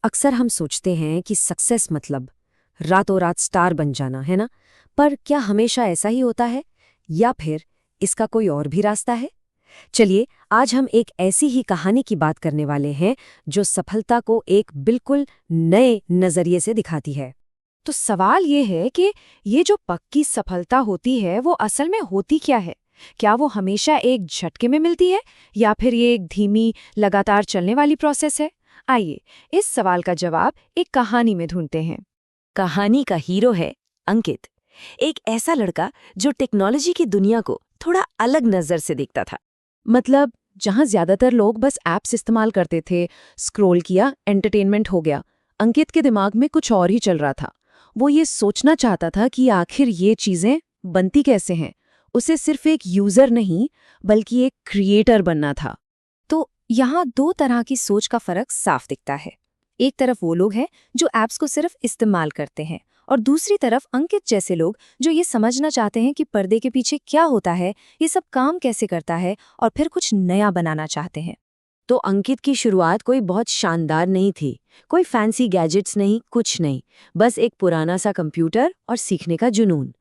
अक्सर हम सोचते हैं कि सक्सेस मतलब रातों रात स्टार बन जाना है ना। पर क्या हमेशा ऐसा ही होता है या फिर इसका कोई और भी रास्ता है? चलिए, आज हम एक ऐसी ही कहानी की बात करने वाले हैं जो सफलता को एक बिल्कुल नए नजरिए से दिखाती है। तो सवाल ये है कि ये जो पक्की सफलता होती है वो असल में होती क्या है? क्या वो हमेशा एक झटके में मिलती है या फिर ये एक धीमी लगातार चलने वाली प्रोसेस है? आइए इस सवाल का जवाब एक कहानी में ढूंढते हैं। कहानी का हीरो है अंकित, एक ऐसा लड़का जो टेक्नोलॉजी की दुनिया को थोड़ा अलग नजर से देखता था। मतलब जहां ज्यादातर लोग बस ऐप्स इस्तेमाल करते थे, स्क्रॉल किया, एंटरटेनमेंट हो गया, अंकित के दिमाग में कुछ और ही चल रहा था। वो ये सोचना चाहता था कि आखिर ये चीजें बनती कैसे हैं। उसे सिर्फ एक यूजर नहीं बल्कि एक क्रिएटर बनना था। तो यहाँ दो तरह की सोच का फर्क साफ दिखता है। एक तरफ वो लोग हैं जो ऐप्स को सिर्फ इस्तेमाल करते हैं और दूसरी तरफ अंकित जैसे लोग जो ये समझना चाहते हैं कि पर्दे के पीछे क्या होता है, ये सब काम कैसे करता है और फिर कुछ नया बनाना चाहते हैं। तो अंकित की शुरुआत कोई बहुत शानदार नहीं थी, कोई फैंसी गैजेट्स नहीं, कुछ नहीं, बस एक पुराना सा कंप्यूटर और सीखने का जुनून।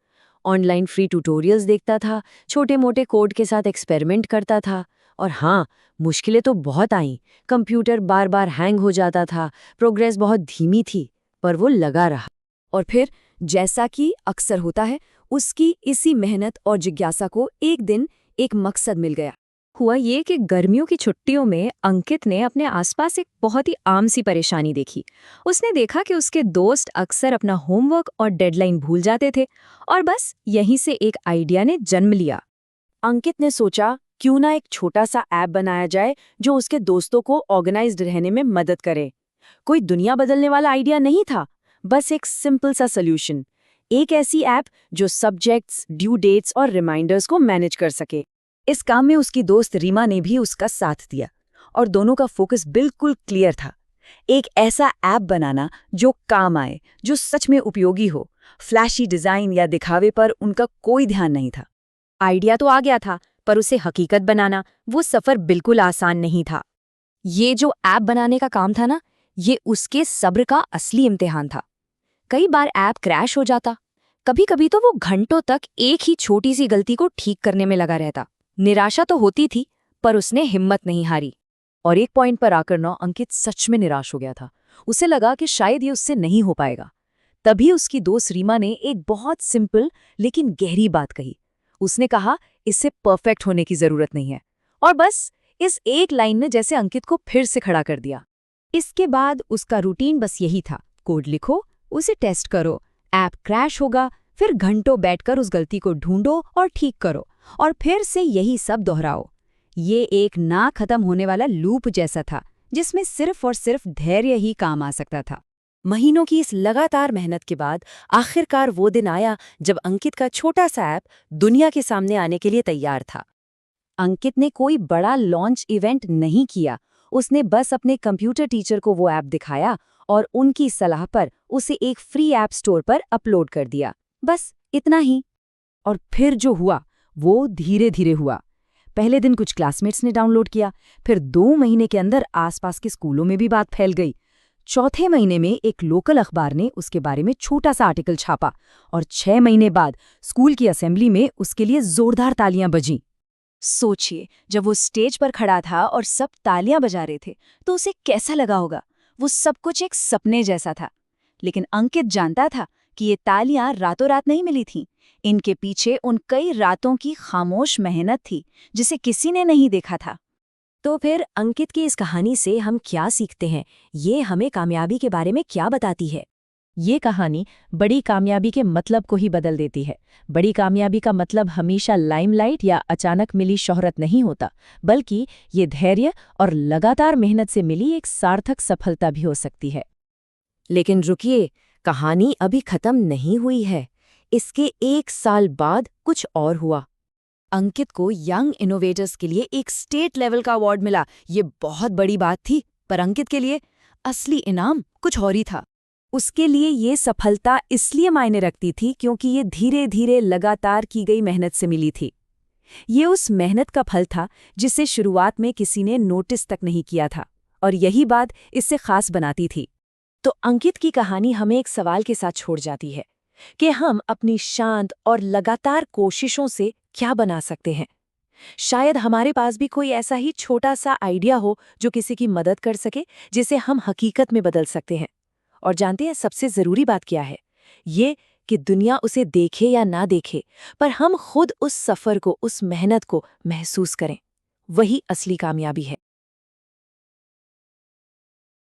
ऑनलाइन फ्री ट्यूटोरियल्स देखता था, छोटे मोटे कोड के साथ एक्सपेरिमेंट करता था। और हाँ, मुश्किलें तो बहुत आईं। कंप्यूटर बार बार हैंग हो जाता था, प्रोग्रेस बहुत धीमी थी, पर वो लगा रहा। और फिर जैसा कि अक्सर होता है, उसकी इसी मेहनत और जिज्ञासा को एक दिन एक मकसद मिल गया। हुआ ये कि गर्मियों की छुट्टियों में अंकित ने अपने आसपास एक बहुत ही आम सी परेशानी देखी। उसने देखा कि उसके दोस्त अक्सर अपना होमवर्क और डेडलाइन भूल जाते थे और बस यहीं से एक आइडिया ने जन्म लिया। अंकित ने सोचा, क्यों ना एक छोटा सा ऐप बनाया जाए जो उसके दोस्तों को ऑर्गेनाइज्ड रहने में मदद करे। कोई दुनिया बदलने वाला आइडिया नहीं था, बस एक सिंपल सा सॉल्यूशन। एक ऐसी ऐप जो सब्जेक्ट्स, ड्यू डेट्स और रिमाइंडर्स को मैनेज कर सके। इस काम में उसकी दोस्त रीमा ने भी उसका साथ दिया और दोनों का फोकस बिल्कुल क्लियर था। एक ऐसा ऐप बनाना जो काम आए, जो सच में उपयोगी हो। फ्लैशी डिजाइन या दिखावे पर उनका कोई ध्यान नहीं था। आइडिया तो आ गया था, पर उसे हकीकत बनाना, वो सफर बिल्कुल आसान नहीं था। ये जो ऐप बनाने का काम था ना, ये उसके सब्र का असली इम्तिहान था। कई बार ऐप क्रैश हो जाता, कभी कभी तो वो घंटों तक एक ही छोटी सी गलती को ठीक करने में लगा रहता। निराशा तो होती थी, पर उसने हिम्मत नहीं हारी। और एक पॉइंट पर आकर ना अंकित सच में निराश हो गया था। उसे लगा कि शायद ये उससे नहीं हो पाएगा। तभी उसकी दोस्त रीमा ने एक बहुत सिंपल लेकिन गहरी बात कही। उसने कहा, इससे परफेक्ट होने की जरूरत नहीं है। और बस इस एक लाइन ने जैसे अंकित को फिर से खड़ा कर दिया। इसके बाद उसका रूटीन बस यही था, कोड लिखो, उसे टेस्ट करो, ऐप क्रैश होगा, फिर घंटों बैठकर उस गलती को ढूंढो और ठीक करो, और फिर से यही सब दोहराओ। ये एक ना खत्म होने वाला लूप जैसा था, जिसमें सिर्फ और सिर्फ धैर्य ही काम आ सकता था। महीनों की इस लगातार मेहनत के बाद आखिरकार वो दिन आया जब अंकित का छोटा सा ऐप दुनिया के सामने आने के लिए तैयार था। अंकित ने कोई बड़ा लॉन्च इवेंट नहीं किया, उसने बस अपने कंप्यूटर टीचर को वो ऐप दिखाया और उनकी सलाह पर उसे एक फ्री ऐप स्टोर पर अपलोड कर दिया। बस इतना ही। और फिर जो हुआ वो धीरे धीरे हुआ। पहले दिन कुछ क्लासमेट्स ने डाउनलोड किया, फिर 2 महीने के अंदर आसपास के स्कूलों में भी बात फैल गई। चौथे महीने में एक लोकल अखबार ने उसके बारे में छोटा सा आर्टिकल छापा और 6 महीने बाद स्कूल की असेंबली में उसके लिए जोरदार तालियां बजीं। सोचिए, जब वो स्टेज पर खड़ा था और सब तालियां बजा रहे थे तो उसे कैसा लगा होगा। वो सब कुछ एक सपने जैसा था। लेकिन अंकित जानता था कि ये तालियां रातों रात नहीं मिली थीं। इनके पीछे उन कई रातों की खामोश मेहनत थी जिसे किसी ने नहीं देखा था। तो फिर अंकित की इस कहानी से हम क्या सीखते हैं? ये हमें कामयाबी के बारे में क्या बताती है? ये कहानी बड़ी कामयाबी के मतलब को ही बदल देती है। बड़ी कामयाबी का मतलब हमेशा लाइमलाइट या अचानक मिली शोहरत नहीं होता, बल्कि ये धैर्य और लगातार मेहनत से मिली एक सार्थक सफलता भी हो सकती है। लेकिन रुकिए, कहानी अभी खत्म नहीं हुई है। इसके 1 साल बाद कुछ और हुआ। अंकित को यंग इनोवेटर्स के लिए एक स्टेट लेवल का अवार्ड मिला। ये बहुत बड़ी बात थी, पर अंकित के लिए असली इनाम कुछ और ही था। उसके लिए ये सफलता इसलिए मायने रखती थी क्योंकि ये धीरे धीरे लगातार की गई मेहनत से मिली थी। ये उस मेहनत का फल था जिसे शुरुआत में किसी ने नोटिस तक नहीं किया था, और यही बात इससे खास बनाती थी। तो अंकित की कहानी हमें एक सवाल के साथ छोड़ जाती है कि हम अपनी शांत और लगातार कोशिशों से क्या बना सकते हैं। शायद हमारे पास भी कोई ऐसा ही छोटा सा आइडिया हो जो किसी की मदद कर सके, जिसे हम हकीकत में बदल सकते हैं। और जानते हैं सबसे जरूरी बात क्या है? ये कि दुनिया उसे देखे या ना देखे, पर हम खुद उस सफर को, उस मेहनत को महसूस करें। वही असली कामयाबी है।